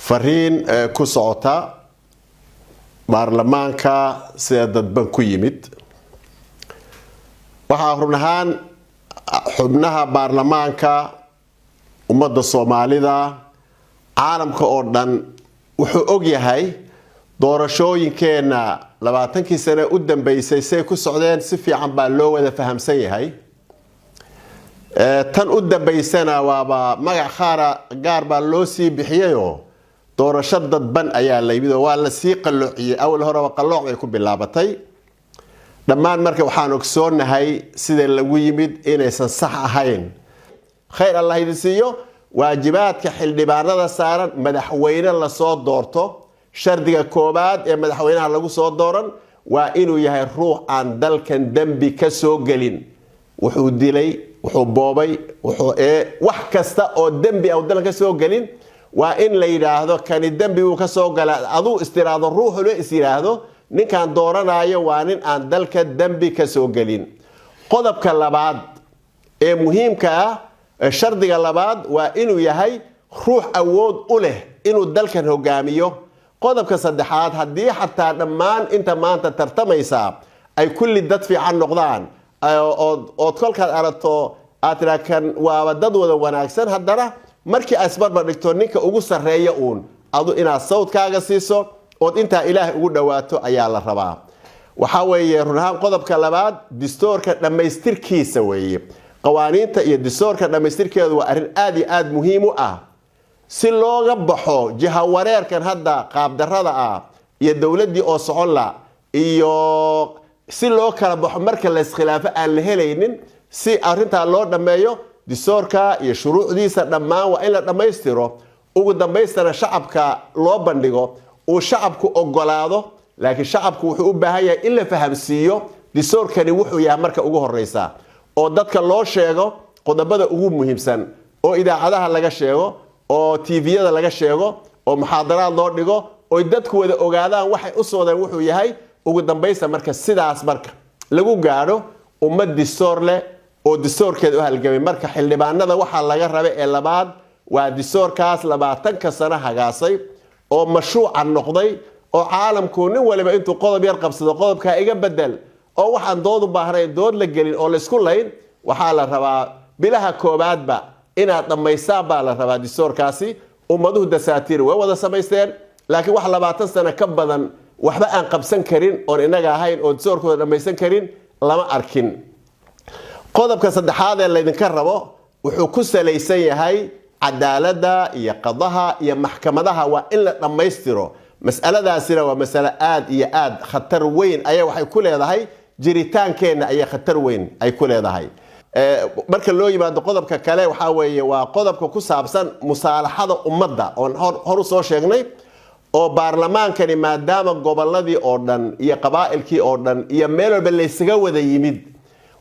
fariin ku socota baarlamaanka sida dadban ku yimid waxa run ahaan xubnaha baarlamaanka ummadda Soomaalida caalamka oo dhan wuxuu og yahay doorashooyinkeena 20 sano u dambeysay say ku socdeen si fiican baa loo wada fahamsan yahay tan u dambeysana waaba magac gaar baa loo sii bixiyo doorasho dadban ayaa la yimid waa la sii qalloociyay awal hore qalooc ay ku bilaabatay dhammaan marka waxaan ogsoonahay sida lagu yimid inaysan sax ahayn khayr Allah idin siiyo waajibaadka xildhibaanada saaran madaxweyne la soo doorto shardiga koobaad ee madaxweynaha lagu soo dooran waa inuu yahay ruux aan dalkan dambi ka soo galin wuxuu dilay wuxuu boobay wuxuu wax kasta oo dambi ah dalka ka soo galin waa in la yiraahdo kan dambi uu ka soo galay aduu istiraado ruuxu la isiraahdo ninkan dooranayo waa nin aan dalka dambi ka soo galin qodobka labaad ee muhiimka ah shardiga labaad waa inuu yahay ruux awood u leh inuu dalkan hogaamiyo qodobka saddexaad hadii xataa dhammaan inta maanta tartamaysa ay kulli dad fiican noqdaan oo kolkaad aragto atrakan waa dad wada wanaagsan haddana markii asbarba dhigto ninka ugu sareeya uun adu inaad sawdkaaga siiso oo inta ilaahay ugu dhawaato ayaa la rabaa waxa weeye runahan qodobka labaad dastuurka dhamaystirkiisa weeye qawaaniinta iyo dastuurka dhamaystirkeedu waa arin aad iyo aad muhiim u ah si looga baxo jiha wareerkan hadda qaab darrada ah iyo dawladii oo socon la iyo si loo kala baxo marka la iskhilaafo aan la helaynin si arinta loo dhameeyo dastuurka iyo shuruucdiisa dhammaan waa in la dhamaystiro ugu dambeystana shacabka loo bandhigo oo shacabku ogolaado laakiin shacabku wuxuu u baahan yahay in la fahamsiiyo dastuurkani wuxuu yahay marka ugu horeysa oo dadka loo sheego qodobada ugu muhiimsan oo idaacadaha laga sheego oo TV-yada laga sheego oo muxaadaraad loo dhigo oo dadku wada ogaadaan waxay u soodeen wuxuu yahay ugu dambaysta marka sidaas marka lagu gaaro ummad dastuur leh oo dastuurkeedu halgamay marka xildhibaanada waxa laga rabay ee labaad waa dastuurkaas 20 sano hagaasay oo mashruuc noqday oo caalamku nin waliba intuu qodob yar qabsado qodobka iga bedel oo waxaan dood u baahnayn dood la gelin oo la isku layn waxa la rabaa bilaha koobaadba inaad dhamaystaan baa la rabaa dastuurkaasi ummaduhu dasaatiir way wada samaysteen laakiin wax 20 sano ka badan waxba aan qabsan karin oo inaga ahayn oo dastuurkooda dhamaysan karin lama arkin qodobka saddexaad ee la idinka rabo wuxuu ku salaysan yahay cadaaladda iyo qadaha iyo maxkamadaha waa in la dhamaystiro mas'aladaasina waa mas'ala aad iyo aad khatar weyn ayaa waxay ku leedahay jiritaankeena ayaa khatar weyn ay ku leedahay marka loo yimaado qodobka kale waxa weeye waa qodobka ku saabsan musaalaxada ummadda oo hor u soo sheegnay oo baarlamaankani maadaama goboladii oo dhan iyo qabaa'ilkii oo dhan iyo meel walba la isaga wada yimid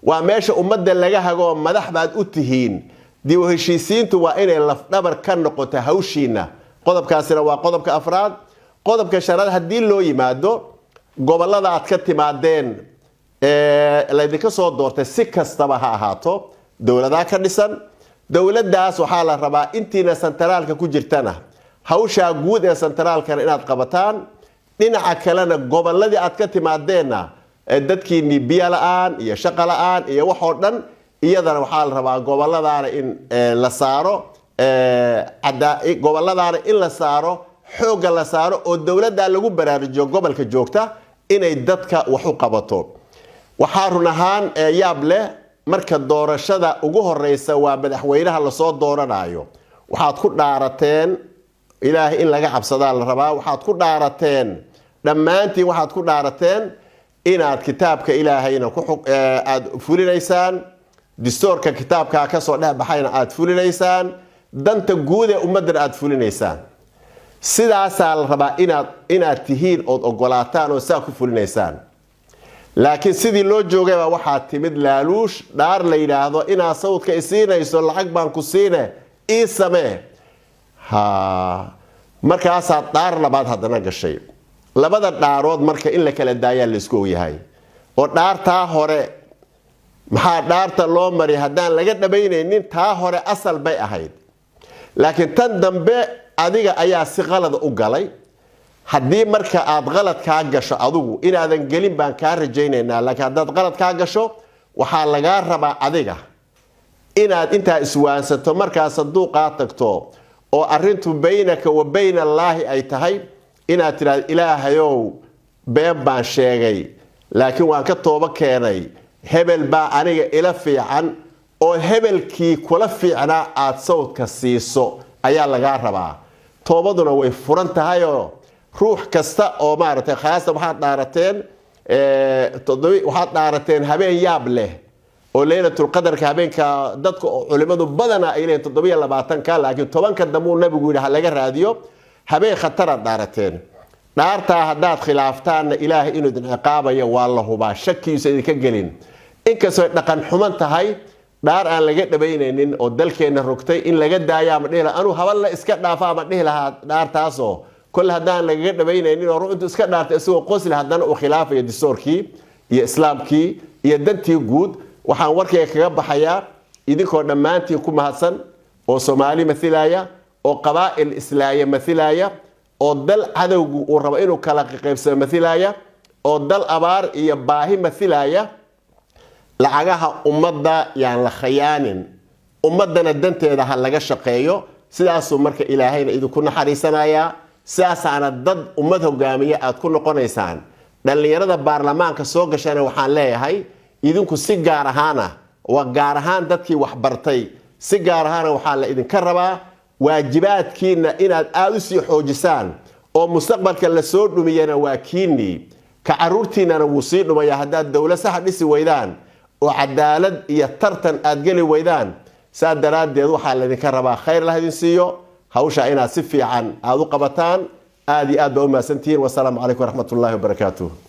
waa meesha ummadda laga hago madax baad u tihiin dib u heshiisiintu waa inay laf dhabar ka noqoto hawshiina qodobkaasina waa qodobka afraad qodobka shanaad hadii loo yimaado gobolada aad ka timaadeen la idinka soo doortay si kastaba ha ahaato dawladaha ka dhisan dawladaas waxaa la rabaa intiina santaraalka ku jirtana hawsha guud ee santaraalka inaad qabataan dhinaca kalena goboladii aad ka timaadeenna dadkii biyo la'aan iyo shaqo la'aan iyo wax oo dhan iyadana waxaa la rabaa goboladaana in la saaro goboladaana in la saaro xooga la saaro oo dawladda lagu baraarujiyo gobolka joogta inay dadka wax u qabato waxa run ahaan yaab leh marka doorashada ugu horeysa waa madaxweynaha la soo dooranayo waxaad ku dhaarateen ilaahay in laga cabsada la rabaa waxaad ku dhaarateen dhammaantiin waxaad ku dhaarateen inaad kitaabka ilaahayna ku aad fulinaysaan dastuurka kitaabka ka soo dhaxbayna aad fulinaysaan danta guud ee ummadda aad fulinaysaan sidaas la rabaa inaad tihiin oo ogolaataan oo saa ku fulinaysaan laakiin sidii loo joogay waxa timid laaluush dhaar la yiraahdo inaad sawdka isiinayso lacag baan ku siinay ii samee markaas dhaar labaad hadana gashay labada dhaarood marka in la kala daayaa la isku yahay oo dhaarta hore maxaa dhaarta loo mari hadaan laga dhabaynaynin taa hore asal bay ahayd laakiin tan dambe adiga ayaa si qalad u galay haddii marka aad qalad ka gasho adigu inaadan gelin baan ka rajaynaynaa laakiin haddaad qalad ka gasho waxaa laga rabaa adiga inaad inta iswaansato markaas sanduuqa tagto oo arintu baynaka wa bayna Ilaahi ay tahay inaad tiraahdo Ilaahayow been baan sheegay laakiin waan ka tooba keenay hebel baa aniga ila fiican oo hebelkii kula fiicnaa aad sawdka siiso ayaa laga rabaa toobaduna way furan tahay oo ruux kasta oo maartay khaasa waxaad dhaarateen habeen yaab leh oo leelatul qadarka habeenka dadka culimadu badana ay leeyeen 7 ka laakiin 10 ka damuu nabigu yiraahdo laga raadiyo habeen khatar dhaarateen dhaarta haddaad khilaaftaan ilaahay inuu idin ciqaabayo waa la hubaa shakiisa idinka gelin inkastoo dhaqan xuman tahay dhaar aan laga dhabaynaynin oo dalkeena rogtay in laga daayaa ma dhihla anu habal la iska dhaafaa ma dhihi lahaa dhaartaasoo كل هدان لقى بينين إنه رؤيته إسكندر تسوي قصل هدان وخلاف يدسوركي يا إسلامكي يا دنتي وجود وحنورك يا كجاب حياة إذا كنا ما أنتي كم حسن أو صومالي مثلايا أو قبائل إسلامية مثلايا أو دل هذا وربعينه كلا قيبس مثلايا أو دل أبار يباهي مثلايا لعجها أمضى يعني الخيان أمضنا الدنتي هذا هلقى شقيو سلاسو مرك إلهين إذا كنا حريصنا يا ساسانا ضد أمته جامية أتكون قنيسان دليرة البرلمان كسوق عشان وحالي هاي يدونكو سيجار هانا وجارهان دتكي وحبرتي سيجار هانا وحال إذن كربا واجبات كينا إن أدوسي حوجسان أو مستقبل كالسود نمينا واكيني كعرورتنا نوصير نما يهداد دولة سحب نسي ويدان وعدالة يترتن أدجلي ويدان ساد دراد يدو حال إذن كربا خير له ينسيو هوشا إنا سفي عن هذو قبطان آدي آد بأمة سنتين والسلام عليكم ورحمة الله وبركاته